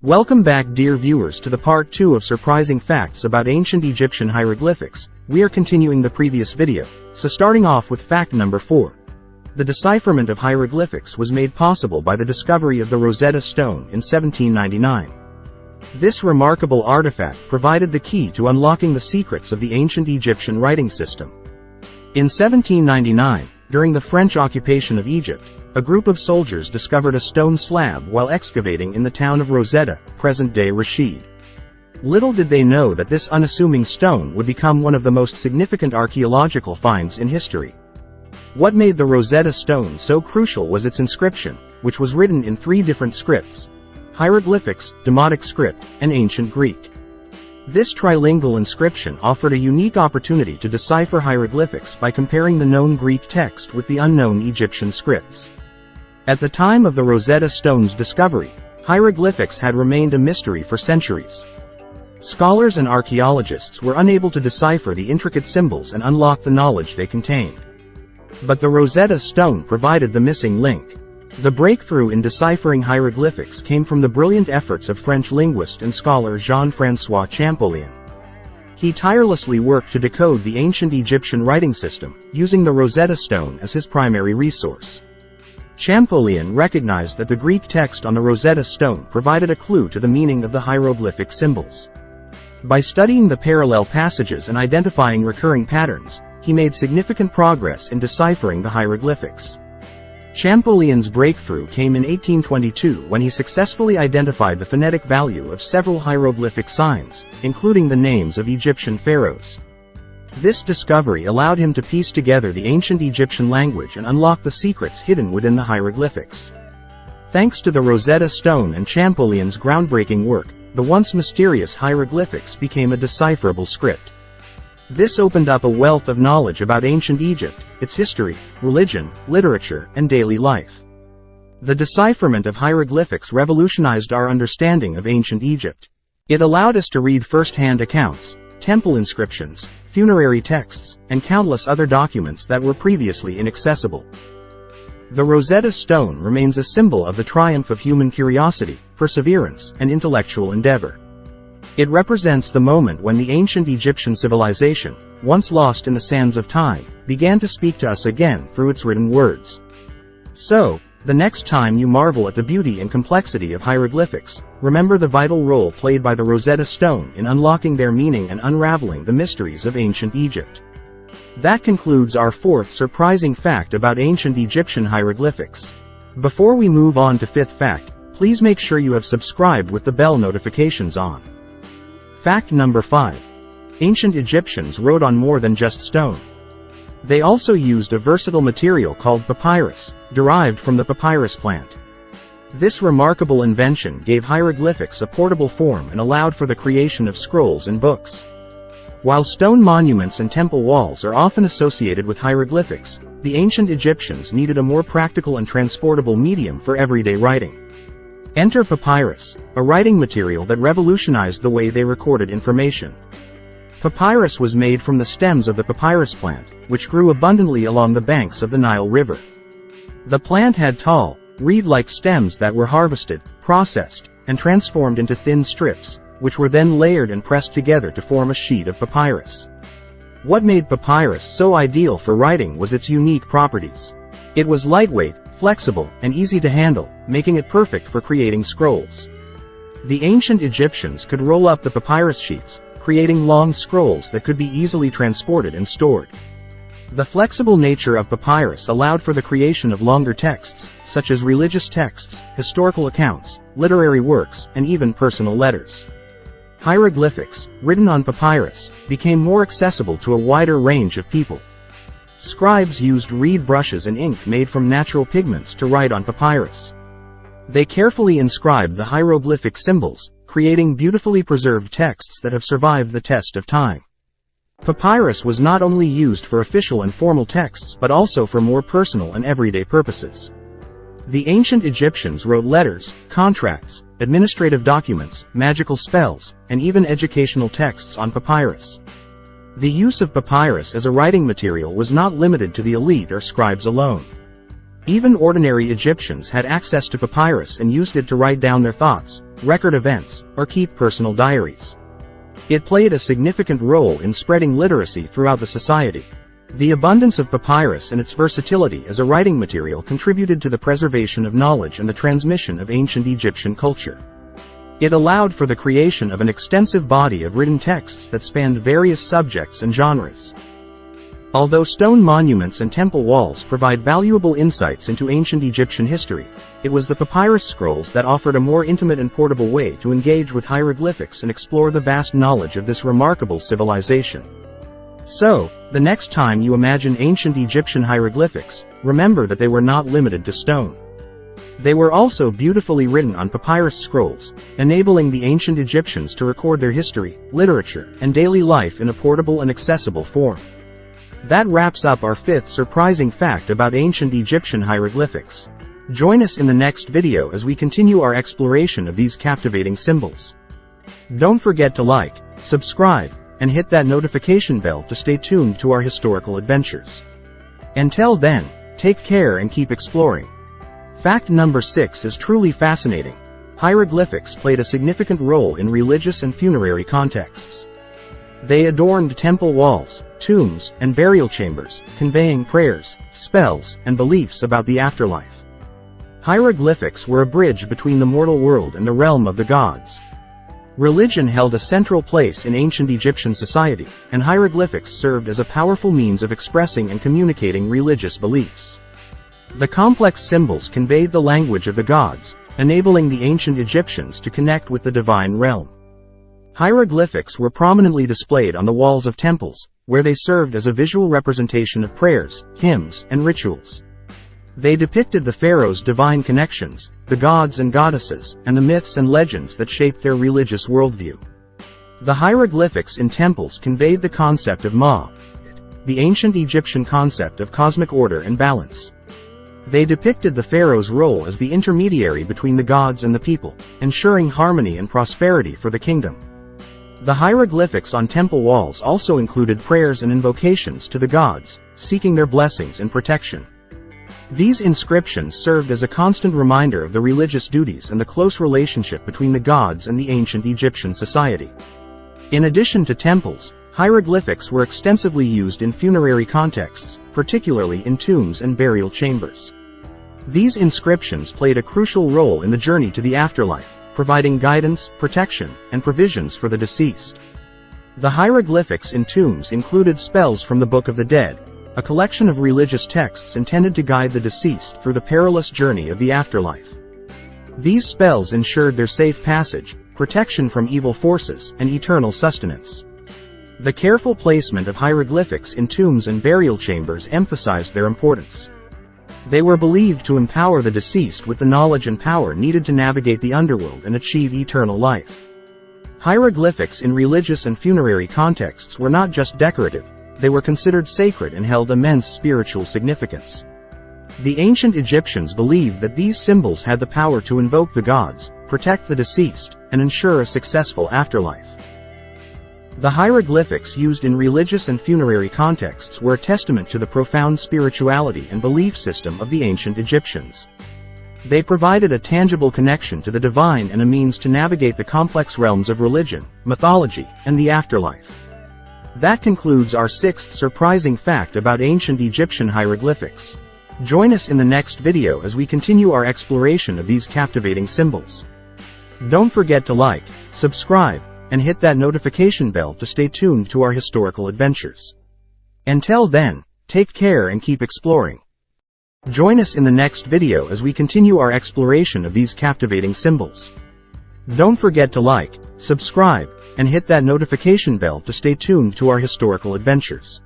Welcome back, dear viewers, to the part 2 of surprising facts about ancient Egyptian hieroglyphics. We are continuing the previous video, so starting off with fact number 4. The decipherment of hieroglyphics was made possible by the discovery of the Rosetta Stone in 1799. This remarkable artifact provided the key to unlocking the secrets of the ancient Egyptian writing system. In 1799, during the French occupation of Egypt, a group of soldiers discovered a stone slab while excavating in the town of Rosetta, present-day Rashid. Little did they know that this unassuming stone would become one of the most significant archaeological finds in history. What made the Rosetta Stone so crucial was its inscription, which was written in 3 different scripts: hieroglyphics, Demotic script, and ancient Greek. This trilingual inscription offered a unique opportunity to decipher hieroglyphics by comparing the known Greek text with the unknown Egyptian scripts. At the time of the Rosetta Stone's discovery, hieroglyphics had remained a mystery for centuries. Scholars and archaeologists were unable to decipher the intricate symbols and unlock the knowledge they contained. But the Rosetta Stone provided the missing link. The breakthrough in deciphering hieroglyphics came from the brilliant efforts of French linguist and scholar Jean-François Champollion. He tirelessly worked to decode the ancient Egyptian writing system, using the Rosetta Stone as his primary resource. Champollion recognized that the Greek text on the Rosetta Stone provided a clue to the meaning of the hieroglyphic symbols. By studying the parallel passages and identifying recurring patterns, he made significant progress in deciphering the hieroglyphics. Champollion's breakthrough came in 1822 when he successfully identified the phonetic value of several hieroglyphic signs, including the names of Egyptian pharaohs. This discovery allowed him to piece together the ancient Egyptian language and unlock the secrets hidden within the hieroglyphics. Thanks to the Rosetta Stone and Champollion's groundbreaking work, the once mysterious hieroglyphics became a decipherable script. This opened up a wealth of knowledge about ancient Egypt, its history, religion, literature, and daily life. The decipherment of hieroglyphics revolutionized our understanding of ancient Egypt. It allowed us to read first-hand accounts, temple inscriptions, funerary texts, and countless other documents that were previously inaccessible. The Rosetta Stone remains a symbol of the triumph of human curiosity, perseverance, and intellectual endeavor. It represents the moment when the ancient Egyptian civilization, once lost in the sands of time, began to speak to us again through its written words. So, the next time you marvel at the beauty and complexity of hieroglyphics, remember the vital role played by the Rosetta Stone in unlocking their meaning and unraveling the mysteries of ancient Egypt. That concludes our 4th surprising fact about ancient Egyptian hieroglyphics. Before we move on to 5th fact, please make sure you have subscribed with the bell notifications on. Fact number 5. Ancient Egyptians wrote on more than just stone. They also used a versatile material called papyrus, derived from the papyrus plant. This remarkable invention gave hieroglyphics a portable form and allowed for the creation of scrolls and books. While stone monuments and temple walls are often associated with hieroglyphics, the ancient Egyptians needed a more practical and transportable medium for everyday writing. Enter papyrus, a writing material that revolutionized the way they recorded information. Papyrus was made from the stems of the papyrus plant, which grew abundantly along the banks of the Nile River. The plant had tall, reed-like stems that were harvested, processed, and transformed into thin strips, which were then layered and pressed together to form a sheet of papyrus. What made papyrus so ideal for writing was its unique properties. It was lightweight, flexible, and easy to handle, making it perfect for creating scrolls. The ancient Egyptians could roll up the papyrus sheets, creating long scrolls that could be easily transported and stored. The flexible nature of papyrus allowed for the creation of longer texts, such as religious texts, historical accounts, literary works, and even personal letters. Hieroglyphics, written on papyrus, became more accessible to a wider range of people. Scribes used reed brushes and ink made from natural pigments to write on papyrus. They carefully inscribed the hieroglyphic symbols, creating beautifully preserved texts that have survived the test of time. Papyrus was not only used for official and formal texts but also for more personal and everyday purposes. The ancient Egyptians wrote letters, contracts, administrative documents, magical spells, and even educational texts on papyrus. The use of papyrus as a writing material was not limited to the elite or scribes alone. Even ordinary Egyptians had access to papyrus and used it to write down their thoughts, record events, or keep personal diaries. It played a significant role in spreading literacy throughout the society. The abundance of papyrus and its versatility as a writing material contributed to the preservation of knowledge and the transmission of ancient Egyptian culture. It allowed for the creation of an extensive body of written texts that spanned various subjects and genres. Although stone monuments and temple walls provide valuable insights into ancient Egyptian history, it was the papyrus scrolls that offered a more intimate and portable way to engage with hieroglyphics and explore the vast knowledge of this remarkable civilization. So, the next time you imagine ancient Egyptian hieroglyphics, remember that they were not limited to stone. They were also beautifully written on papyrus scrolls, enabling the ancient Egyptians to record their history, literature, and daily life in a portable and accessible form. That wraps up our fifth surprising fact about ancient Egyptian hieroglyphics. Join us in the next video as we continue our exploration of these captivating symbols. Don't forget to like, subscribe, and hit that notification bell to stay tuned to our historical adventures. Until then, take care and keep exploring. Fact number 6 is truly fascinating. Hieroglyphics played a significant role in religious and funerary contexts. They adorned temple walls, tombs, and burial chambers, conveying prayers, spells, and beliefs about the afterlife. Hieroglyphics were a bridge between the mortal world and the realm of the gods. Religion held a central place in ancient Egyptian society, and hieroglyphics served as a powerful means of expressing and communicating religious beliefs. The complex symbols conveyed the language of the gods, enabling the ancient Egyptians to connect with the divine realm. Hieroglyphics were prominently displayed on the walls of temples, where they served as a visual representation of prayers, hymns, and rituals. They depicted the pharaoh's divine connections, the gods and goddesses, and the myths and legends that shaped their religious worldview. The hieroglyphics in temples conveyed the concept of Ma, the ancient Egyptian concept of cosmic order and balance. They depicted the pharaoh's role as the intermediary between the gods and the people, ensuring harmony and prosperity for the kingdom. The hieroglyphics on temple walls also included prayers and invocations to the gods, seeking their blessings and protection. These inscriptions served as a constant reminder of the religious duties and the close relationship between the gods and the ancient Egyptian society. In addition to temples, hieroglyphics were extensively used in funerary contexts, particularly in tombs and burial chambers. These inscriptions played a crucial role in the journey to the afterlife, providing guidance, protection, and provisions for the deceased. The hieroglyphics in tombs included spells from the Book of the Dead, a collection of religious texts intended to guide the deceased through the perilous journey of the afterlife. These spells ensured their safe passage, protection from evil forces, and eternal sustenance. The careful placement of hieroglyphics in tombs and burial chambers emphasized their importance. They were believed to empower the deceased with the knowledge and power needed to navigate the underworld and achieve eternal life. Hieroglyphics in religious and funerary contexts were not just decorative, they were considered sacred and held immense spiritual significance. The ancient Egyptians believed that these symbols had the power to invoke the gods, protect the deceased, and ensure a successful afterlife. The hieroglyphics used in religious and funerary contexts were a testament to the profound spirituality and belief system of the ancient Egyptians. They provided a tangible connection to the divine and a means to navigate the complex realms of religion, mythology, and the afterlife. That concludes our sixth surprising fact about ancient Egyptian hieroglyphics. Join us in the next video as we continue our exploration of these captivating symbols. Don't forget to like, subscribe, and hit that notification bell to stay tuned to our historical adventures. Until then, take care and keep exploring. Join us in the next video as we continue our exploration of these captivating symbols. Don't forget to like, subscribe, and hit that notification bell to stay tuned to our historical adventures.